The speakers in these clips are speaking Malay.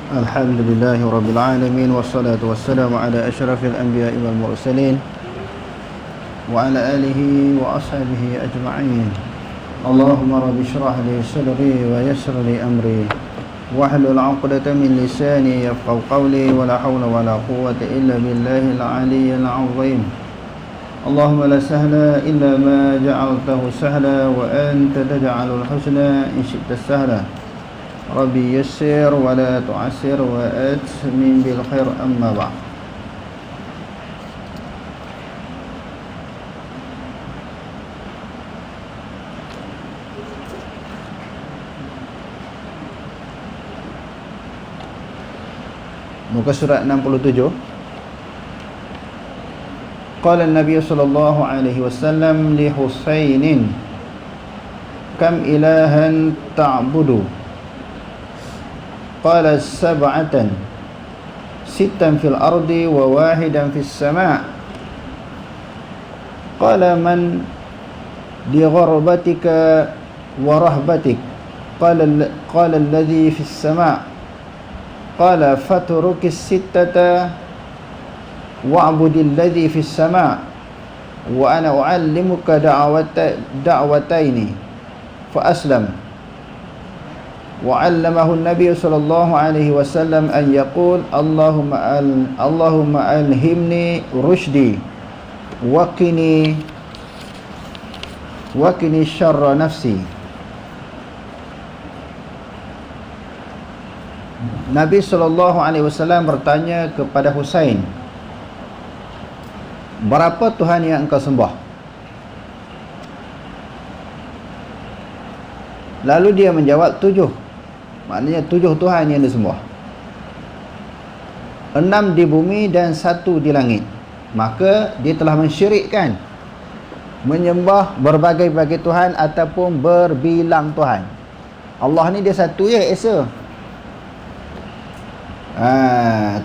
الحمد لله رب العالمين والصلاة والسلام على أشرف الأنبياء والمرسلين وعلى آله وأصحابه أجمعين. اللهم رب اشرح لي صدري ويسر لي أمري واحلل عقدة من لساني يفقهوا قولي ولا حول ولا قوة إلا بالله العلي العظيم. اللهم لا سهل إلا ما جعلته سهلا وأنت تجعل الحسن إن شئت سهلا. ربي يسر ولا تعسر وأتمم بالخير أما بعد. Muka surat 67. Qala an-nabiy sallallahu alaihi wasallam li Husainin kam ilahan ta'budu? Qala sab'atan sittan fil ardi wa wahidan fis sama'. Qala man li gharbatika wa rahbatik? Qala alladhi fis sama'. Qala fatrukis sittata wa'budil ladzi fis sama' wa ana u'allimuka da'wataini fa aslam. Wa 'allamahu an-nabiy sallallahu alaihi wasallam an yaqul Allahumma alhimni rushdi wa qini syarra nafsi. Nabi SAW bertanya kepada Husain, berapa Tuhan yang engkau sembah? Lalu dia menjawab 7. Maknanya 7 Tuhan yang disembah, 6 di bumi dan 1 di langit. Maka dia telah mensyirikkan menyembah berbagai-bagai Tuhan ataupun berbilang Tuhan. Allah ni dia satu je, Esa.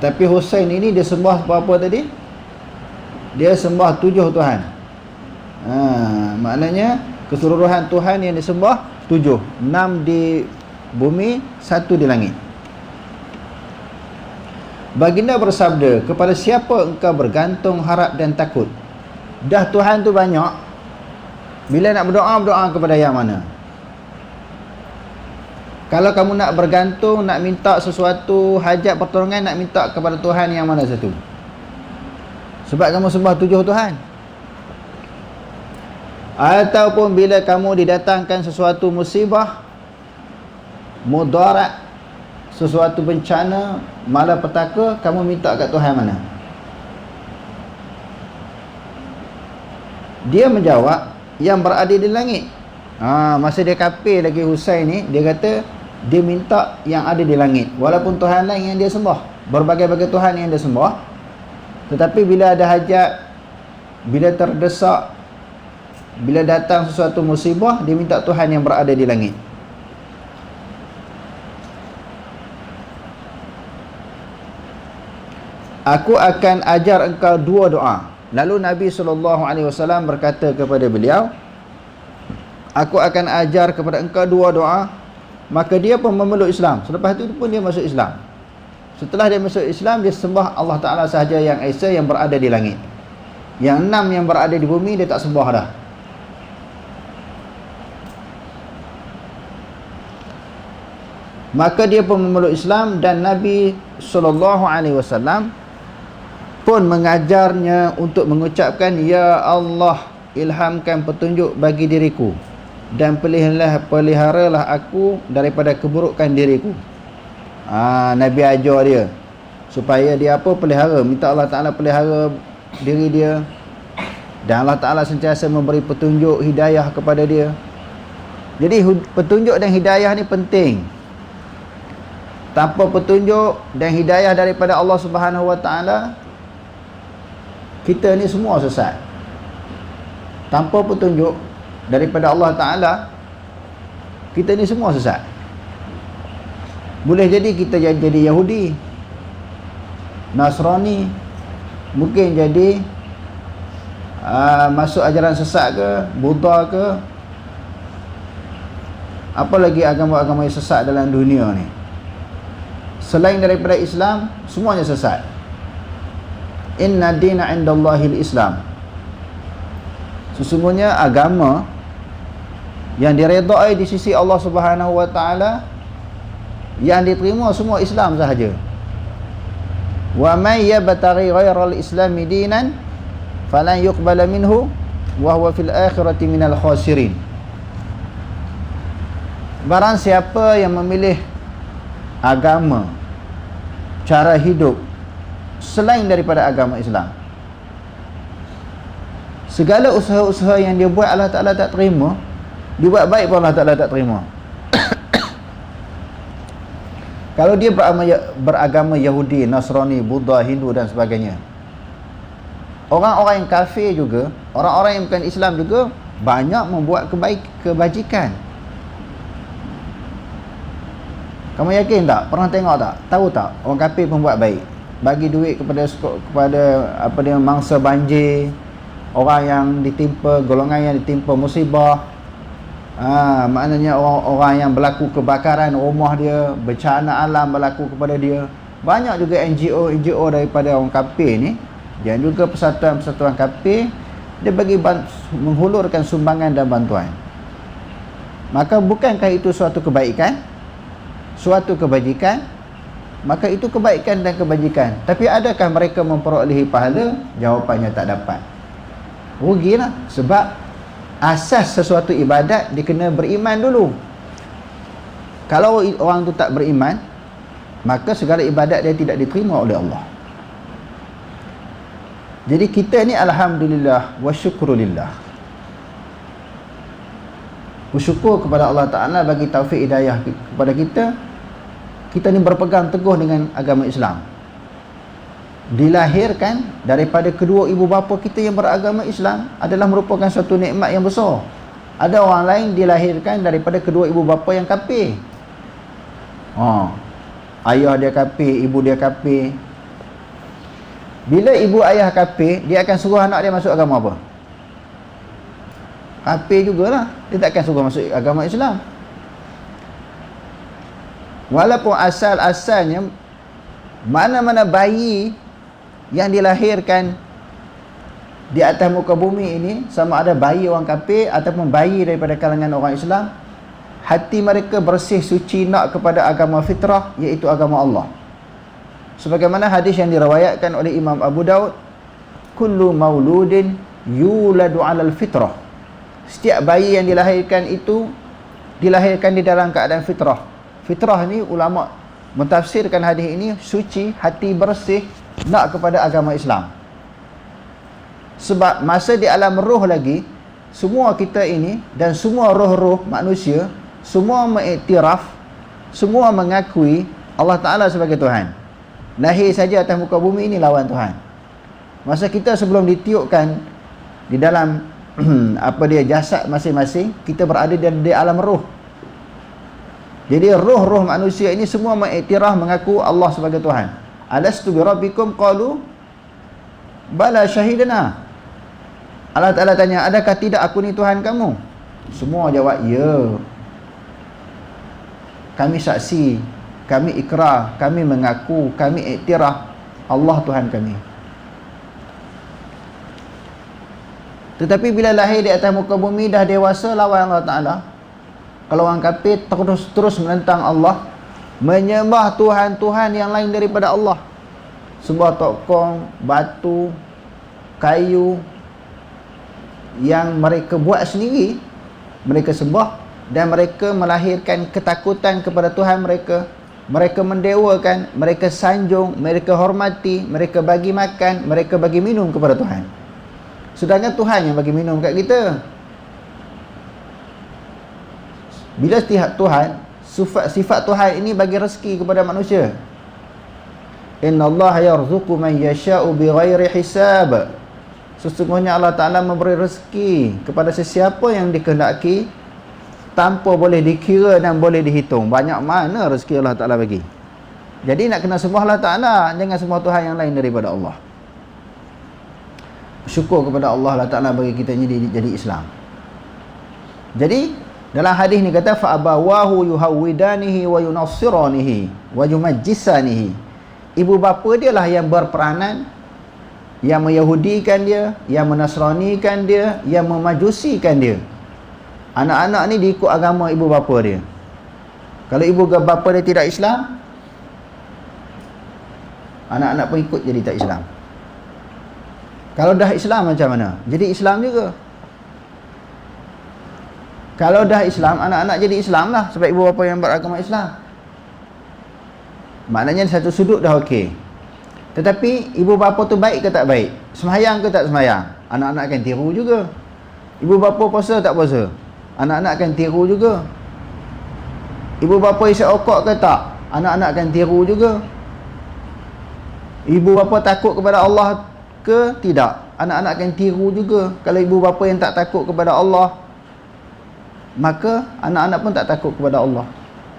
Tapi Husain ini dia sembah apa tadi? Dia sembah 7 Tuhan. Maknanya keseluruhan Tuhan yang disembah 7, 6 di bumi, 1 di langit. Baginda bersabda, kepada siapa engkau bergantung, harap dan takut? Dah Tuhan tu banyak, bila nak berdoa kepada yang mana? Kalau kamu nak bergantung, nak minta sesuatu, hajat pertolongan, nak minta kepada Tuhan yang mana satu? Sebab kamu sembah 7 Tuhan. Ataupun bila kamu didatangkan sesuatu musibah, mudarat, sesuatu bencana, malapetaka, kamu minta kat Tuhan mana? Dia menjawab, yang berada di langit. Masa dia kafir lagi Husain ni, dia kata dia minta yang ada di langit, walaupun Tuhan lain yang dia sembah, berbagai-bagai Tuhan yang dia sembah. Tetapi bila ada hajat, bila terdesak, bila datang sesuatu musibah, dia minta Tuhan yang berada di langit. Aku akan ajar engkau 2 doa. Lalu Nabi SAW berkata kepada beliau, aku akan ajar kepada engkau 2 doa. Maka dia pun memeluk Islam. Selepas itu pun dia masuk Islam. Setelah dia masuk Islam, dia sembah Allah Ta'ala sahaja yang Esa, yang berada di langit. Yang 6 yang berada di bumi, dia tak sembah dah. Maka dia pun memeluk Islam, dan Nabi SAW pun mengajarnya untuk mengucapkan, Ya Allah, ilhamkan petunjuk bagi diriku, dan peliharalah aku daripada keburukan diriku. Nabi ajar dia supaya dia apa? Pelihara, minta Allah Ta'ala pelihara diri dia, dan Allah Ta'ala sentiasa memberi petunjuk, hidayah kepada dia. Jadi petunjuk dan hidayah ni penting. Tanpa petunjuk dan hidayah daripada Allah Subhanahu Wa Ta'ala, kita ni semua sesat. Tanpa petunjuk daripada Allah Ta'ala, kita ni semua sesat. Boleh jadi kita jadi Yahudi, Nasrani, mungkin jadi masuk ajaran sesat ke, Buddha ke, apa lagi agama-agama yang sesat dalam dunia ni. selain daripada Islam semuanya sesat. Inna dina indallahil Islam. Sesungguhnya agama yang diredai di sisi Allah Subhanahu wa taala, yang diterima semua Islam sahaja. Wa may yabtaghi ghairal islami dinan falan yuqbala minhu wa huwa fil akhirati minal khasirin. Barang siapa yang memilih agama, cara hidup selain daripada agama Islam, segala usaha-usaha yang dia buat Allah Ta'ala tak terima, dia buat baik pun Allah Ta'ala tak terima. Kalau dia beragama Yahudi, Nasrani, Buddha, Hindu dan sebagainya, orang-orang yang kafir juga, orang-orang yang bukan Islam juga banyak membuat kebajikan. Kamu yakin tak? Pernah tengok tak? Tahu tak? Orang kafir pun buat baik. Bagi duit kepada apa dia, mangsa banjir, orang yang ditimpa, golongan yang ditimpa musibah. Maknanya orang yang berlaku kebakaran rumah dia, bencana alam berlaku kepada dia. Banyak juga NGO daripada orang kafir ni, dan juga persatuan-persatuan kafir, dia bagi menghulurkan sumbangan dan bantuan. Maka bukankah itu suatu kebaikan, suatu kebajikan? Maka itu kebaikan dan kebajikan. Tapi adakah mereka memperolehi pahala? Jawapannya tak dapat. Rugilah. Sebab asas sesuatu ibadat dia kena beriman dulu. Kalau orang tu tak beriman, maka segala ibadat dia tidak diterima oleh Allah. Jadi kita ni alhamdulillah wa syukrulillah, bersyukur kepada Allah Ta'ala bagi taufik hidayah kepada kita. Kita ni berpegang teguh dengan agama Islam, dilahirkan daripada kedua ibu bapa kita yang beragama Islam, adalah merupakan suatu nikmat yang besar. Ada orang lain dilahirkan daripada kedua ibu bapa yang kafir. Ayah dia kafir, ibu dia kafir. Bila ibu ayah kafir, dia akan suruh anak dia masuk agama apa? Kafir jugalah. Dia takkan suruh masuk agama Islam. Walaupun asal-asalnya mana-mana bayi yang dilahirkan di atas muka bumi ini, sama ada bayi orang kafir ataupun bayi daripada kalangan orang Islam, hati mereka bersih, suci, nak kepada agama fitrah, iaitu agama Allah. Sebagaimana hadis yang diriwayatkan oleh Imam Abu Daud, kullu mauludin yuladu alal fitrah. Setiap bayi yang dilahirkan itu dilahirkan di dalam keadaan fitrah. Fitrah ni ulama mentafsirkan hadis ini suci, hati bersih, nak kepada agama Islam. Sebab masa di alam roh lagi, semua kita ini dan semua roh-roh manusia semua mengiktiraf, semua mengakui Allah Ta'ala sebagai Tuhan. Lahir saja atas muka bumi ini lawan Tuhan. Masa kita sebelum ditiupkan di dalam jasad masing-masing, kita berada di alam roh. Jadi roh-roh manusia ini semua mengiktiraf, mengaku Allah sebagai Tuhan. Alastu bi rabbikum qalu bala syahidana. Allah Ta'ala tanya, adakah tidak aku ni Tuhan kamu? Semua jawab ya. Kami saksi, kami ikrar, kami mengaku, kami iktiraf Allah Tuhan kami. Tetapi bila lahir di atas muka bumi, dah dewasa, lawan Allah Ta'ala. Kalau orang kafir terus menentang Allah, menyembah Tuhan-Tuhan yang lain daripada Allah. Sebuah tokong, batu, kayu yang mereka buat sendiri, mereka sembah, dan mereka melahirkan ketakutan kepada Tuhan mereka. Mereka mendewakan, mereka sanjung, mereka hormati, mereka bagi makan, mereka bagi minum kepada Tuhan. Sedangkan Tuhan yang bagi minum kat kita. Bila Tuhan, sifat Tuhan ini bagi rezeki kepada manusia. Innallaha yarzuqu man yasha'u bighairi hisab. Sesungguhnya Allah Ta'ala memberi rezeki kepada sesiapa yang dikehendaki tanpa boleh dikira dan boleh dihitung. Banyak mana rezeki Allah Ta'ala bagi. Jadi nak kena sembah Allah Ta'ala, jangan sembah Tuhan yang lain daripada Allah. Syukur kepada Allah Ta'ala bagi kita ni jadi Islam. Jadi Dalam hadis ni kata fa abawahu yuhawidanihi wa yunassiranihi wa yumajjisanihi. Ibu bapa dia lah yang berperanan, yang meyahudikan dia, yang menasranikan dia, yang memajusikan dia. Anak-anak ni diikut agama ibu bapa dia. Kalau ibu bapa dia tidak Islam, anak-anak pun ikut jadi tak Islam. Kalau dah Islam macam mana? Jadi Islam juga. Kalau dah Islam, anak-anak jadi Islam lah, sebab ibu bapa yang beragama Islam. Maknanya satu sudut dah okey. Tetapi ibu bapa tu baik ke tak baik? Sembahyang ke tak sembahyang? Anak-anak akan tiru juga. Ibu bapa puasa tak puasa? Anak-anak akan tiru juga. Ibu bapa isap rokok ke tak? Anak-anak akan tiru juga. Ibu bapa takut kepada Allah ke tidak? Anak-anak akan tiru juga. Kalau ibu bapa yang tak takut kepada Allah, maka anak-anak pun tak takut kepada Allah.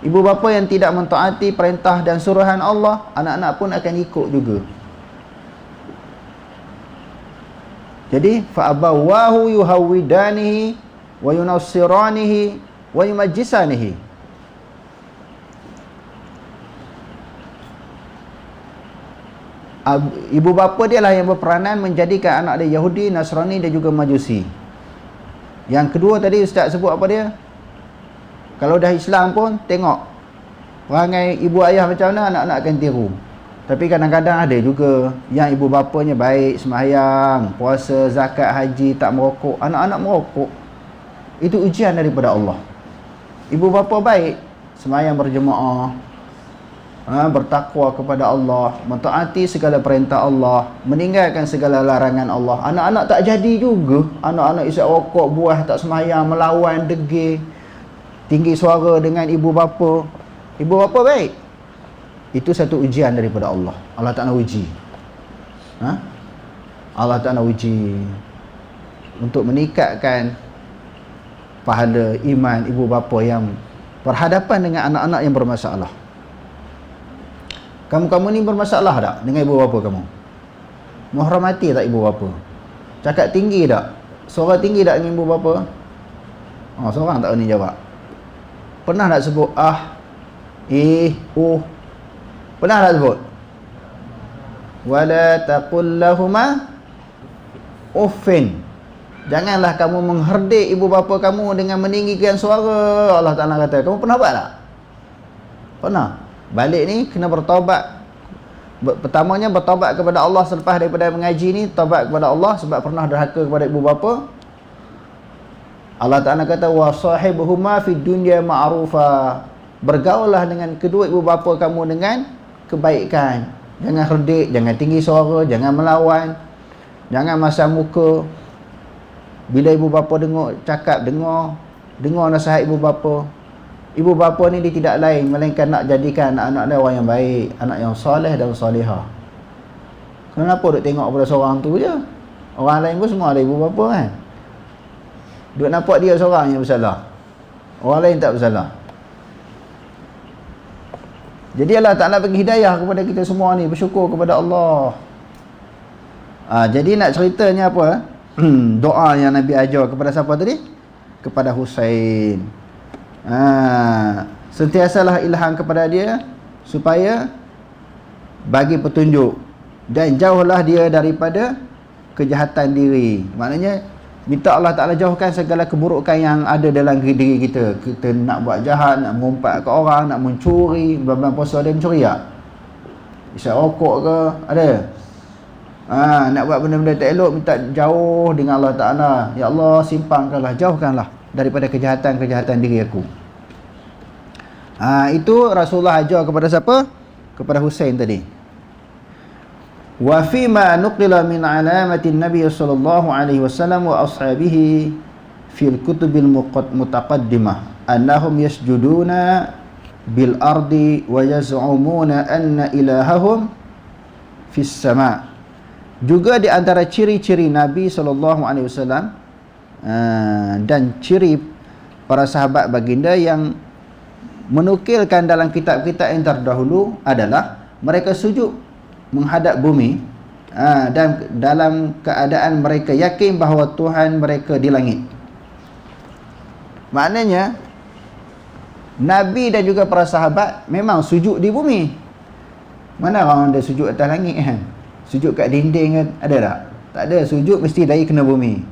Ibu bapa yang tidak mentaati perintah dan suruhan Allah, anak-anak pun akan ikut juga. Jadi fa abawahu yuhawidanihi wa yunassiranihi wa yumajjisanihi. Ibu bapa dia lah yang berperanan menjadikan anak dia Yahudi, Nasrani dan juga Majusi. Yang kedua tadi Ustaz sebut apa dia? Kalau dah Islam pun tengok perangai ibu ayah macam mana, anak-anak akan tiru. Tapi kadang-kadang ada juga yang ibu bapanya baik, sembahyang, puasa, zakat, haji, tak merokok, anak-anak merokok. Itu ujian daripada Allah. Ibu bapa baik, sembahyang berjemaah, bertakwa kepada Allah, mentaati segala perintah Allah, meninggalkan segala larangan Allah. Anak-anak tak jadi juga. Anak-anak isap rokok, buah, tak sembahyang, melawan, degil, tinggi suara dengan ibu bapa. Ibu bapa baik. Itu satu ujian daripada Allah. Allah tak nak uji. Allah tak nak uji untuk meningkatkan pahala iman ibu bapa yang berhadapan dengan anak-anak yang bermasalah. Kamu ni bermasalah tak dengan ibu bapa kamu? Menghormati tak ibu bapa? Cakap tinggi tak? Suara tinggi tak dengan ibu bapa? Seorang tak ni jawab. Pernah tak sebut Pernah tak sebut? Wala taqul lahuma uffin. Janganlah kamu mengherdik ibu bapa kamu dengan meninggikan suara. Allah Ta'ala kata. Kamu pernah buat tak? Pernah. Balik ni kena bertaubat. Pertamanya bertaubat kepada Allah selepas daripada mengaji ni, taubat kepada Allah sebab pernah derhaka kepada ibu bapa. Allah Ta'ala kata wa sahibuhuma fid dunya ma'rufa. Bergaullah dengan kedua ibu bapa kamu dengan kebaikan. Jangan herdik, jangan tinggi suara, jangan melawan, jangan masam muka. Bila ibu bapa cakap, dengar nasihat ibu bapa. Ibu bapa ni dia tidak lain melainkan nak jadikan anak-anak dia orang yang baik, anak yang soleh dan solehah. Kenapa duk tengok pada seorang tu je? Orang lain pun semua ada ibu bapa kan? Duk nampak dia seorang yang bersalah, orang lain tak bersalah. Jadi Allah Ta'ala bagi hidayah kepada kita semua ni, bersyukur kepada Allah. Jadi nak ceritanya apa? Doa yang Nabi ajar kepada siapa tadi? Kepada Husain. Sentiasalah ilham kepada dia supaya bagi petunjuk, dan jauhlah dia daripada kejahatan diri. Maknanya minta Allah Ta'ala jauhkan segala keburukan yang ada dalam diri kita. Kita nak buat jahat, nak mengumpat ke orang, nak mencuri. Bulan puasa ada mencuri tak? Isap rokok ke? Ada? Nak buat benda-benda tak elok, minta jauh dengan Allah Ta'ala. Ya Allah, simpangkanlah, jauhkanlah daripada kejahatan-kejahatan diri aku. Itu Rasulullah ajar kepada siapa? Kepada Husain tadi. Wa fi ma nuqila min alamati Nabi sallallahu alaihi wasallam wa ashabihi fil kutubil mutaqaddimah annahum yasjuduna bil ardi wa yaz'umuna anna ilahahum fis sama'. Juga di antara ciri-ciri Nabi sallallahu alaihi wasallam dan ciri para sahabat baginda yang menukilkan dalam kitab-kitab yang terdahulu adalah mereka sujud menghadap bumi, dan dalam keadaan mereka yakin bahawa Tuhan mereka di langit. Maknanya Nabi dan juga para sahabat memang sujud di bumi. Mana orang ada sujud atas langit kan? Sujud kat dinding kan? Ada tak? Tak ada. Sujud mesti dari kena bumi,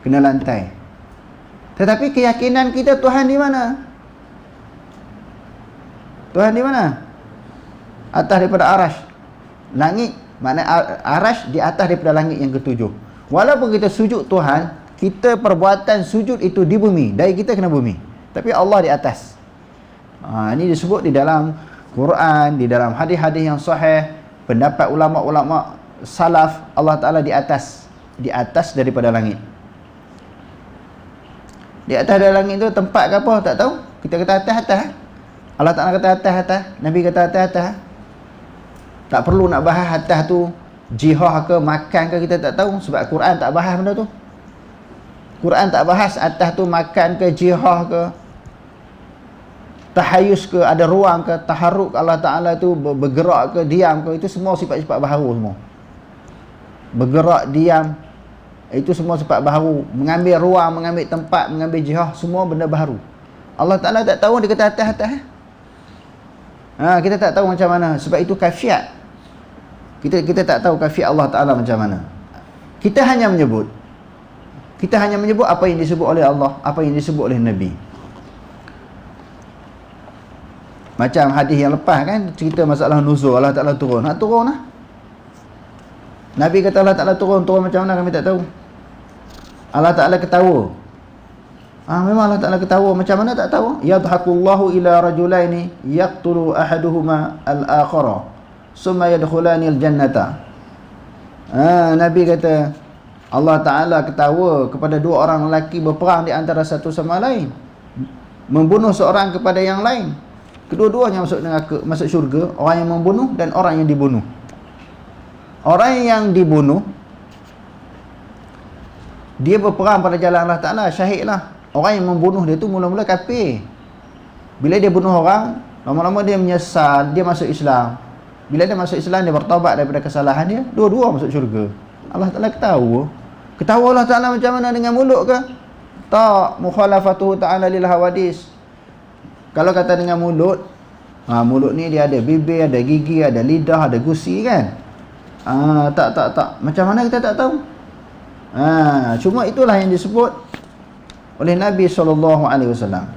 kena lantai. Tetapi keyakinan kita, Tuhan di mana? Tuhan di mana? Atas daripada arash. Langit, makna arash di atas daripada langit yang ketujuh. Walaupun kita sujud Tuhan, kita perbuatan sujud itu di bumi, dari kita kena bumi, tapi Allah di atas. Ini disebut di dalam Quran, di dalam hadis-hadis yang sahih, pendapat ulama-ulama salaf, Allah Ta'ala di atas daripada langit. Di atas dari langit itu tempat ke apa tak tahu. Kita kata atas. Allah Ta'ala kata atas. Nabi kata atas. Tak perlu nak bahas atas tu jihah ke, makan ke, kita tak tahu. Sebab Quran tak bahas benda tu. Quran tak bahas atas tu makan ke, jihah ke, tahayus ke, ada ruang ke, taharuk Allah Ta'ala tu bergerak ke, diam ke. Itu semua sifat-sifat baharu semua. Bergerak, diam, itu semua sifat baharu. Mengambil ruang, mengambil tempat, mengambil jihah, semua benda baharu. Allah Ta'ala tak tahu, dia kata atas. Kita tak tahu macam mana. Sebab itu kafiat. Kita tak tahu kafiat Allah Ta'ala macam mana. Kita hanya menyebut apa yang disebut oleh Allah, apa yang disebut oleh Nabi. Macam hadis yang lepas kan, cerita masalah nuzul, Allah Ta'ala turun. Nak turun lah. Nabi kata Allah Ta'ala turun macam mana kami tak tahu. Allah Ta'ala ketawa. Memang Allah Ta'ala ketawa. Macam mana tak tahu. Yadhakullahu ila rajulaini yaqtulu ahaduhuma al-akhara summa yadkhulani al-jannata. Nabi kata Allah Ta'ala ketawa kepada dua orang lelaki berperang di antara satu sama lain, membunuh seorang kepada yang lain. Kedua-duanya masuk syurga. Orang yang membunuh dan orang yang dibunuh. Orang yang dibunuh, dia berperang pada jalan Allah Ta'ala, syahid lah. Orang yang membunuh dia tu mula-mula kafir. Bila dia bunuh orang, lama-lama dia menyesal, dia masuk Islam. Bila dia masuk Islam, dia bertaubat daripada kesalahan dia, dua-dua masuk syurga. Allah Ta'ala ketawa. Ketawa Allah Ta'ala macam mana, dengan mulut ke? Tak. Mukhalafatuhu ta'ala lil hawadis. Kalau kata dengan mulut, mulut ni dia ada bibir, ada gigi, ada lidah, ada gusi kan? Tak. Macam mana kita tak tahu? Cuma itulah yang disebut oleh Nabi SAW.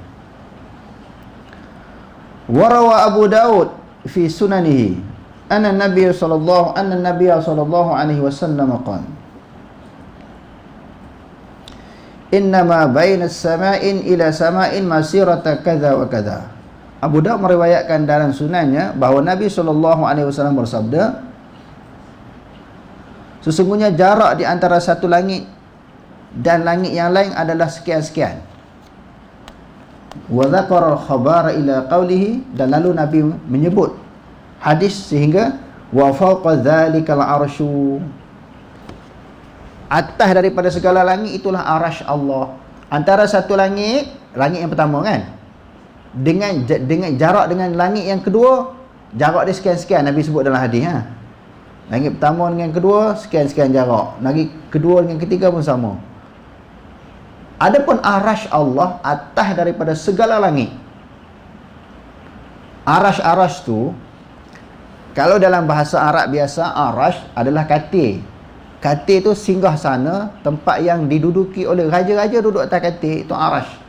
Warawa Abu Daud fi sunanihi anna Nabi sallallahu alaihi wasallam qala innama baina as-sama'in ila sama'in masirata kadza wa kadza. Abu Daud meriwayatkan dalam sunannya bahawa Nabi SAW bersabda, sesungguhnya jarak di antara satu langit dan langit yang lain adalah sekian-sekian. Wa dzakara al-khabara ila qawlihi, dan lalu Nabi menyebut hadis sehingga wa fawqa dzalikal arsyu, atas daripada segala langit itulah arasy Allah. Antara satu langit yang pertama kan, dengan jarak dengan langit yang kedua, jarak dia sekian-sekian. Nabi sebut dalam hadis langit pertama dengan kedua sekian-sekian jarak, langit kedua dengan ketiga pun sama. Adapun arasy Allah atas daripada segala langit. Arasy tu, kalau dalam bahasa Arab biasa, arasy adalah katil. Katil tu singgah sana, tempat yang diduduki oleh raja-raja duduk atas katil, itu arasy.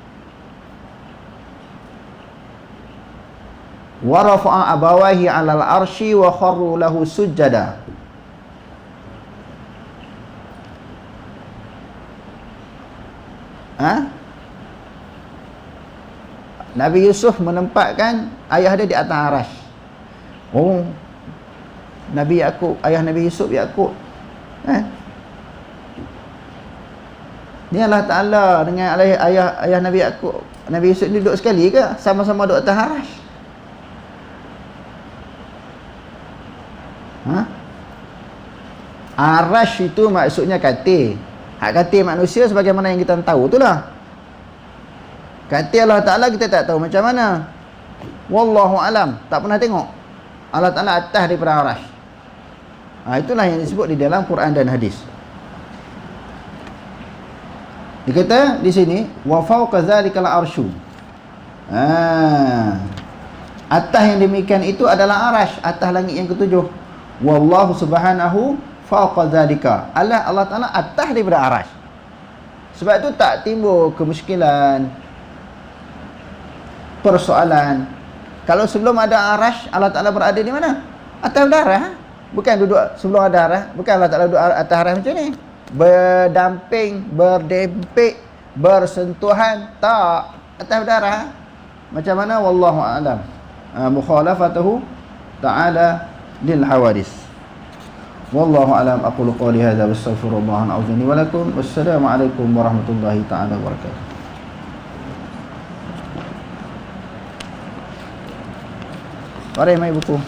Wa rafa'a abawahi 'alal arsy wa kharru lahu sujada. Nabi Yusuf menempatkan ayah dia di atas arasy. Nabi Yaqub, ayah Nabi Yusuf, Yaqub. Ni Allah Ta'ala dengan ayah Nabi Yaqub, Nabi Yusuf ni duduk sekali ke? Sama-sama duduk atas arasy. Arasy itu maksudnya katil. Hak katil manusia sebagaimana yang kita tahu itulah. Katil Allah Ta'ala kita tak tahu macam mana. Wallahu alam, tak pernah tengok Allah Ta'ala atas daripada arasy. Itulah yang disebut di dalam Quran dan hadis. Dia kata di sini wa fawqa dzalikal arsyu. Atas yang demikian itu adalah arash, atas langit yang ketujuh. Wallahu subhanahu fawqa dzalika. Allah Taala atas daripada arash. Sebab itu tak timbul kemusykilan, persoalan. Kalau sebelum ada arash, Allah Taala berada di mana? Atas darah. Bukan duduk sebelum ada darah. Bukan Allah Taala duduk atas darah macam ni, berdamping, berdempik, bersentuhan. Tak, atas darah. Macam mana? Wallahu a'lam. Mukhalafatuhu ta'ala lil hawadis. Wallahu a'lam. Aqulu qawli hadza wastaghfirullahal azim wa lakum. Wassalamu alaikum warahmatullahi ta'ala wabarakatuh. Mari mai buku.